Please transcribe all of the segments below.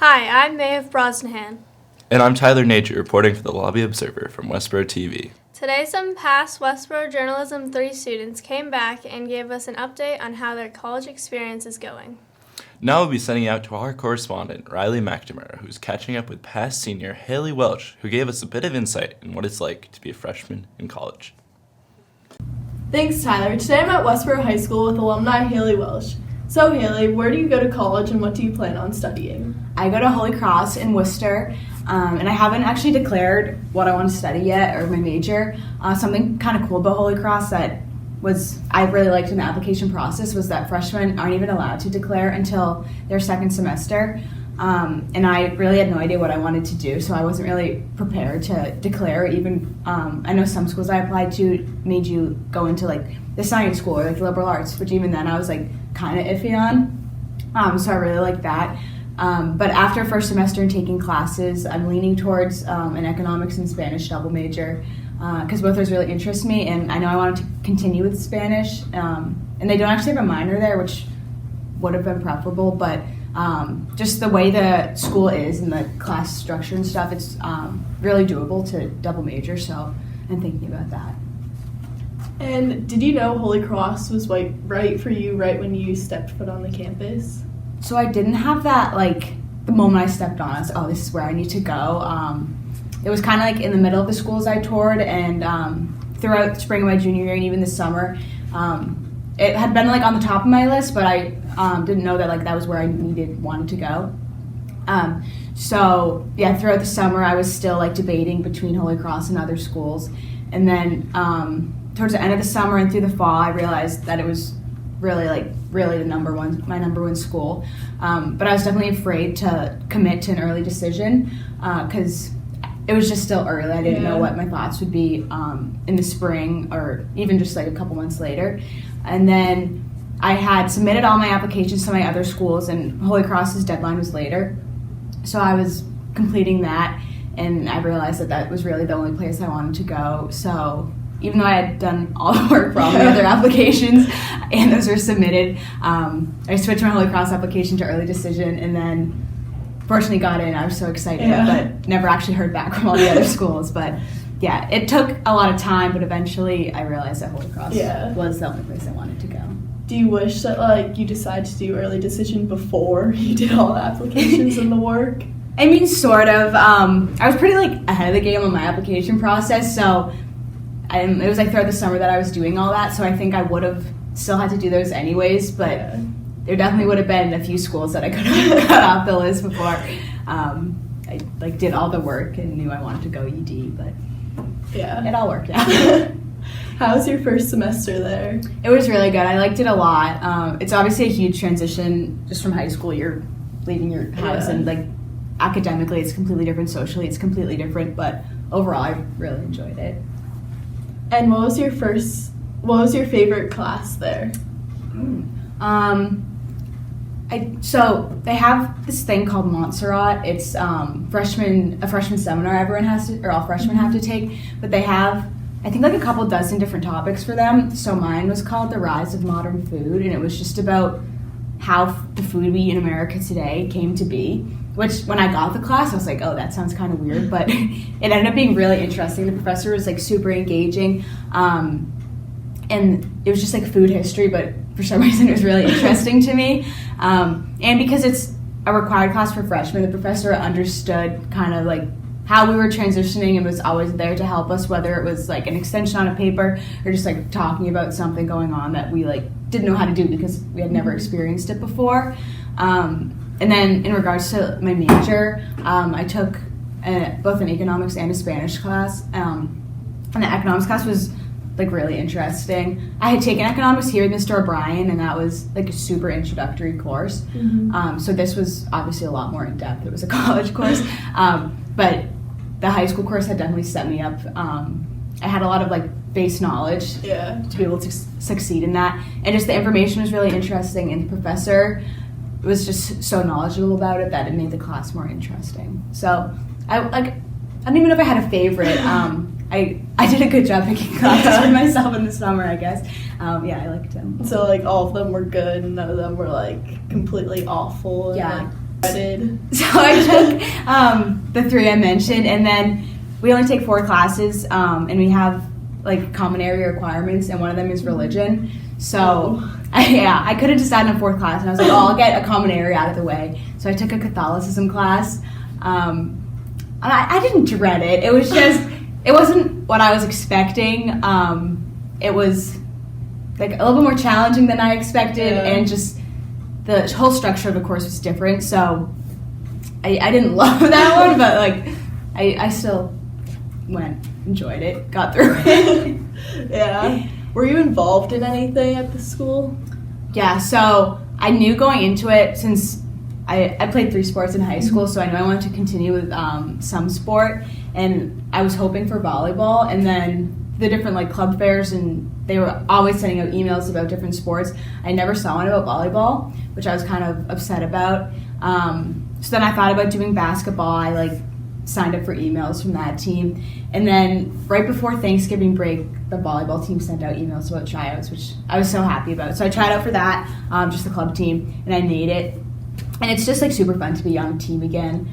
Hi, I'm Maeve Brosnihan. And I'm Tyler Nature, reporting for the Lobby Observer from Westboro TV. Today, some past Westboro Journalism 3 students came back and gave us an update on how their college experience is going. Now we'll be sending out to our correspondent, Riley McNamara, who's catching up with past senior Haley Welsh, who gave us a bit of insight in what it's like to be a freshman in college. Thanks, Tyler. Today I'm at Westboro High School with alumni Haley Welsh. So, Haley, where do you go to college and what do you plan on studying? I go to Holy Cross in Worcester, and I haven't actually declared what I want to study yet or my major. Something kind of cool about Holy Cross that I really liked in the application process was that freshmen aren't even allowed to declare until their second semester. And I really had no idea what I wanted to do, so I wasn't really prepared to declare. Even I know some schools I applied to made you go into like the science school or like the liberal arts, which even then I was like kind of iffy on. So I really liked that. But after first semester and taking classes, I'm leaning towards an economics and Spanish double major because both those really interest me, and I know I wanted to continue with Spanish. And they don't actually have a minor there, which would have been preferable, but just the way the school is and the class structure and stuff, it's really doable to double major, so I'm thinking about that. And did you know Holy Cross was right for you right when you stepped foot on the campus? So I didn't have that, like, the moment I stepped on, I was like, oh, this is where I need to go. It was kind of like in the middle of the schools I toured, and throughout spring of my junior year and even this summer, it had been like on the top of my list, but I didn't know that like that was where I wanted to go. So yeah, throughout the summer I was still like debating between Holy Cross and other schools, and then towards the end of the summer and through the fall, I realized that it was really my number one school. But I was definitely afraid to commit to an early decision because it was just still early. I didn't know what my thoughts would be in the spring or even just like a couple months later. And then I had submitted all my applications to my other schools, and Holy Cross's deadline was later. So I was completing that, and I realized that was really the only place I wanted to go. So even though I had done all the work for all my other applications and those were submitted, I switched my Holy Cross application to early decision, and then fortunately got in. I was so excited, but never actually heard back from all the other schools. But yeah, it took a lot of time, but eventually I realized that Holy Cross was the only place I wanted to go. Do you wish that like you decided to do early decision before you did all the applications and the work? I mean, sort of. I was pretty like ahead of the game on my application process, so it was like throughout the summer that I was doing all that, so I think I would have still had to do those anyways, but there definitely would have been a few schools that I could have cut off the list before I like did all the work and knew I wanted to go ED, but it all worked out. How was your first semester there? It was really good. I liked it a lot. It's obviously a huge transition just from high school. You're leaving your house and like academically it's completely different, socially it's completely different, but overall I really enjoyed it. And what was your favorite class there? So they have this thing called Montserrat. It's a freshman seminar all freshmen have to take, but they have I think like a couple dozen different topics for them. So mine was called The Rise of Modern Food, and it was just about how the food we eat in America today came to be, which when I got the class, I was like, oh, that sounds kind of weird, but it ended up being really interesting. The professor was like super engaging, and it was just like food history, but for some reason it was really interesting to me. And because it's a required class for freshmen, the professor understood kind of like how we were transitioning and was always there to help us, whether it was like an extension on a paper or just like talking about something going on that we like didn't know how to do because we had never experienced it before. And then in regards to my major, I took both an economics and a Spanish class. And the economics class was like really interesting. I had taken economics here with Mr. O'Brien, and that was like a super introductory course. So this was obviously a lot more in depth. It was a college course, but the high school course had definitely set me up. I had a lot of like base knowledge to be able to succeed in that, and just the information was really interesting, and the professor was just so knowledgeable about it that it made the class more interesting. So I don't even know if I had a favorite. I did a good job picking classes for myself in the summer, I guess. I liked them. So like all of them were good and none of them were like completely awful. And, So I took the 3 I mentioned, and then we only take 4 classes, and we have like common area requirements, and one of them is religion. So I couldn't decide on a 4th class, and I was like, oh, I'll get a common area out of the way. So I took a Catholicism class. I didn't dread it. It was just, it wasn't what I was expecting. It was like a little bit more challenging than I expected, and just the whole structure of the course was different. So I didn't love that one, but like I still enjoyed it, got through it. Yeah. Were you involved in anything at the school? Yeah, so I knew going into it, since I played 3 sports in high school, so I knew I wanted to continue with some sport, and I was hoping for volleyball, and then the different like club fairs, and they were always sending out emails about different sports. I never saw one about volleyball, which I was kind of upset about. So then I thought about doing basketball. I like signed up for emails from that team, and then right before Thanksgiving break, the volleyball team sent out emails about tryouts, which I was so happy about. So I tried out for that, just the club team, and I made it. And it's just like super fun to be on a team again.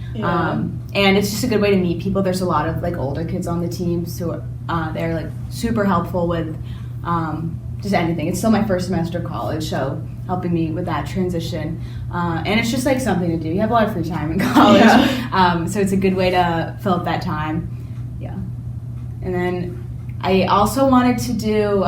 And it's just a good way to meet people. There's a lot of like older kids on the team, so they're like super helpful with just anything. It's still my first semester of college, so helping me with that transition. And it's just like something to do. You have a lot of free time in college, so it's a good way to fill up that time. Yeah. And then I also wanted to do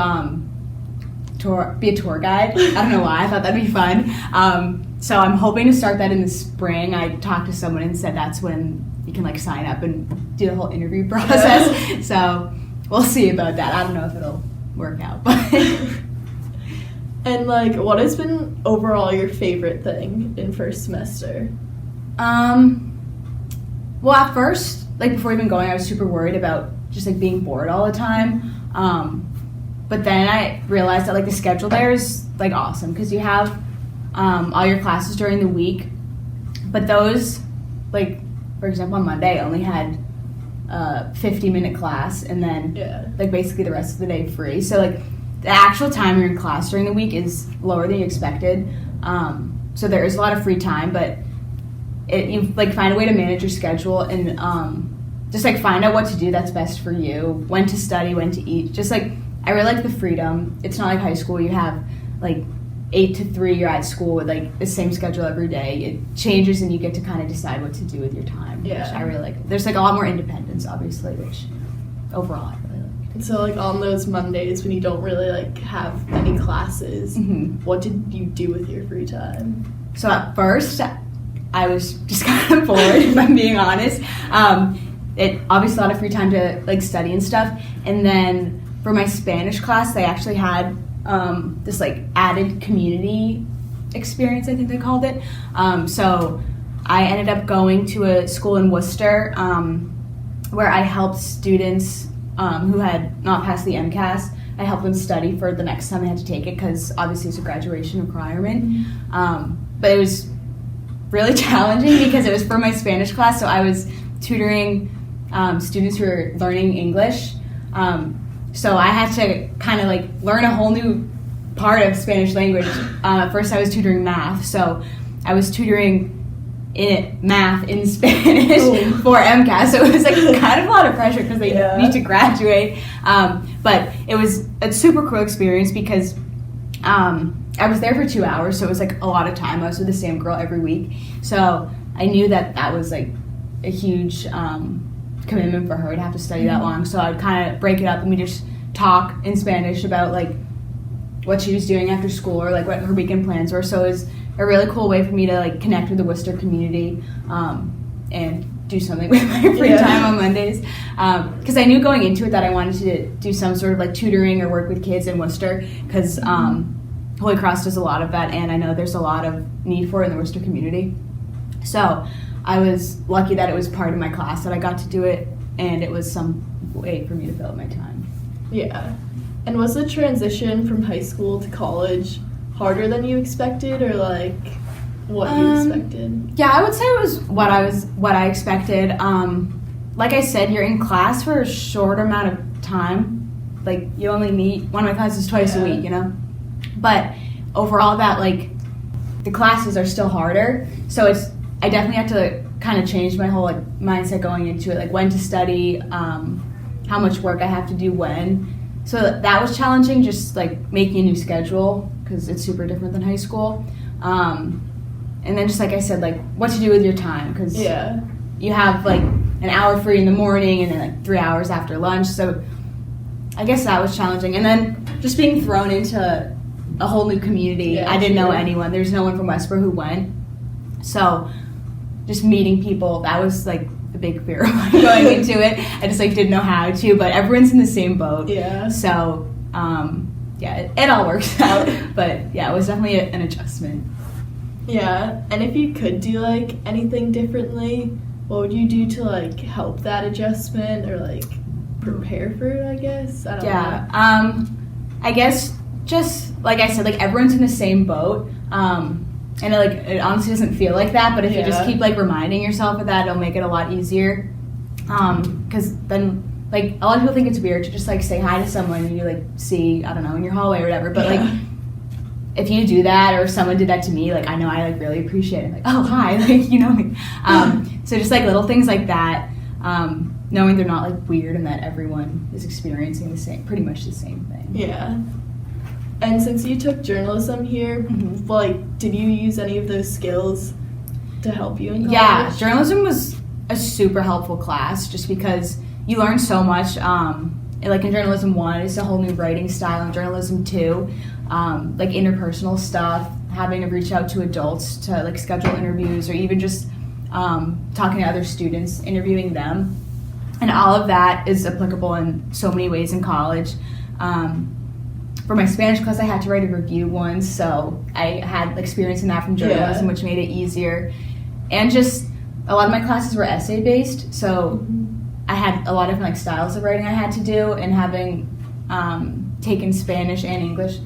be a tour guide. I don't know why. I thought that'd be fun. So I'm hoping to start that in the spring. I talked to someone and said that's when you can like sign up and do the whole interview process. So we'll see about that. I don't know if it'll work out, but. And like, what has been overall your favorite thing in first semester? Well, at first, like before even going, I was super worried about just like being bored all the time. But then I realized that like the schedule there is like awesome, because you have all your classes during the week, but those, like for example on Monday I only had a 50-minute class, and then like basically the rest of the day free. So like the actual time you're in class during the week is lower than you expected. So there is a lot of free time, but you like find a way to manage your schedule, and just like find out what to do that's best for you, when to study, when to eat. Just like I really like the freedom. It's not like high school. You have like 8 to 3, you're at school with like the same schedule every day. It changes, and you get to kind of decide what to do with your time, which I really like. There's like a lot more independence, obviously, which overall I really like. So like on those Mondays when you don't really like have any classes, what did you do with your free time? So at first I was just kind of bored, if I'm being honest. It obviously a lot of free time to like study and stuff, and then for my Spanish class they actually had this like added community experience, I think they called it. So I ended up going to a school in Worcester where I helped students who had not passed the MCAS. I helped them study for the next time they had to take it, because obviously it's a graduation requirement. But it was really challenging because it was for my Spanish class, so I was tutoring students who were learning English. So I had to kind of like learn a whole new part of Spanish language. At first I was tutoring math, so I was tutoring math in Spanish for MCAS. So it was like kind of a lot of pressure because they need to graduate. But it was a super cool experience because I was there for 2 hours, so it was like a lot of time. I was with the same girl every week. So I knew that was like a huge commitment for her to have to study that long. So I'd kind of break it up and we just talk in Spanish about like what she was doing after school or like what her weekend plans were. So it was a really cool way for me to like connect with the Worcester community and do something with my free time on Mondays. Because I knew going into it that I wanted to do some sort of like tutoring or work with kids in Worcester, because Holy Cross does a lot of that, and I know there's a lot of need for it in the Worcester community. So I was lucky that it was part of my class that I got to do it, and it was some way for me to fill up my time. Yeah. And was the transition from high school to college harder than you expected, or like what you expected? Yeah, I would say it was what I expected. Like I said, you're in class for a short amount of time. Like you only meet one of my classes twice a week, you know? But overall that like the classes are still harder. So it's I definitely had to kind of change my whole like mindset going into it, like when to study, how much work I have to do when. So that was challenging, just like making a new schedule because it's super different than high school. And then just like I said, like what to do with your time because you have like an hour free in the morning and then like 3 hours after lunch. So I guess that was challenging. And then just being thrown into a whole new community. I didn't know anyone. There's no one from Westboro who went. So just meeting people, that was like the big fear of mine going into it. I just like didn't know how to, but everyone's in the same boat. Yeah. So it all works out. But yeah, it was definitely an adjustment. Yeah, and if you could do like anything differently, what would you do to like help that adjustment or like prepare for it, I guess? I don't know. I guess just like I said, like everyone's in the same boat. And it honestly doesn't feel like that, but if you just keep like reminding yourself of that, it'll make it a lot easier. Because then like a lot of people think it's weird to just like say hi to someone and you like see, I don't know, in your hallway or whatever. But like if you do that or if someone did that to me, like I know I like really appreciate it. Like, oh hi, like you know me. So just like little things like that, knowing they're not like weird and that everyone is experiencing pretty much the same thing. Yeah. And since you took journalism here, like, did you use any of those skills to help you in college? Yeah, journalism was a super helpful class just because you learn so much. Like in Journalism 1, it's a whole new writing style. In Journalism 2, like interpersonal stuff, having to reach out to adults to like schedule interviews or even just talking to other students, interviewing them. And all of that is applicable in so many ways in college. For my Spanish class, I had to write a review once, so I had experience in that from journalism, which made it easier. And just a lot of my classes were essay-based, so I had a lot of different like styles of writing I had to do, and having taken Spanish and English,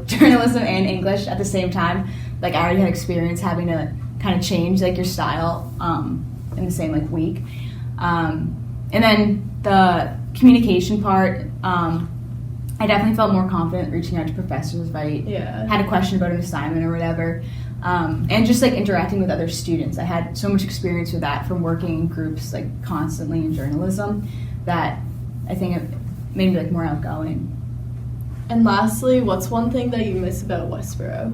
journalism and English at the same time, like I already had experience having to kind of change like your style in the same like week. And then the communication part, I definitely felt more confident reaching out to professors if I had a question about an assignment or whatever. And just like interacting with other students. I had so much experience with that from working in groups like constantly in journalism that I think it made me like more outgoing. And lastly, what's one thing that you miss about Westboro?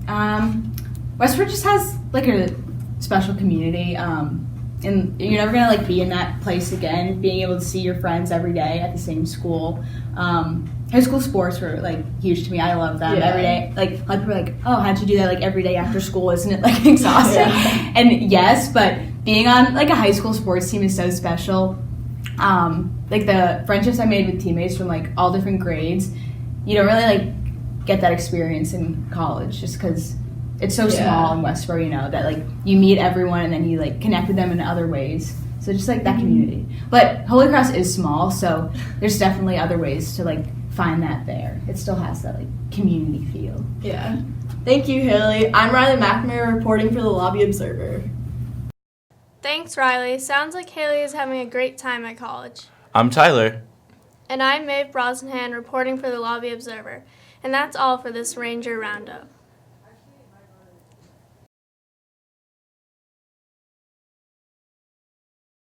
Westboro just has like a special community. And you're never gonna like be in that place again, being able to see your friends every day at the same school. High school sports were like huge to me. I love them every day. Like a lot of people are like, oh, how'd you do that like every day after school? Isn't it like exhausting? And yes, but being on like a high school sports team is so special. Like the friendships I made with teammates from like all different grades, you don't really like get that experience in college just because it's so small in Westboro, you know, that like you meet everyone and then you like connect with them in other ways. So just like that community. But Holy Cross is small, so there's definitely other ways to like find that there. It still has that like community feel. Yeah. Thank you, Haley. I'm Riley McNamara reporting for the Lobby Observer. Thanks, Riley. Sounds like Haley is having a great time at college. I'm Tyler. And I'm Maeve Brosnihan reporting for the Lobby Observer. And that's all for this Ranger Roundup.